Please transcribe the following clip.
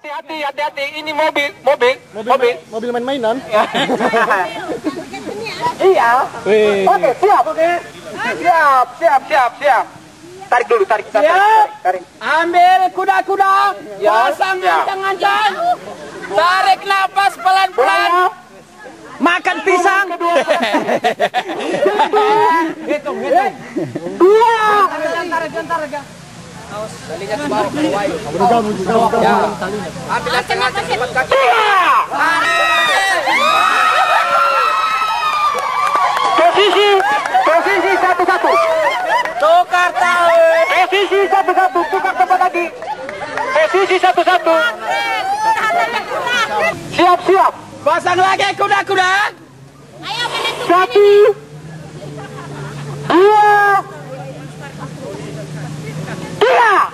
Hati-hati. Ini mobil. Mobil main-mainan. Iya. Wih. Oke, siap. Tarik dulu, tarik. Ambil kuda-kuda, pasang ancang-ancang, tarik nafas pelan-pelan, makan pisang. Hitung. 2. Talinya ke bawah, ambil ancang-ancang cepat kaki. Posisi 1-1. Tukar tahu. Posisi 1-1, tukar tempat lagi. Posisi 1-1. Siap. Pasang lagi kuda-kuda. 1, 2, 3.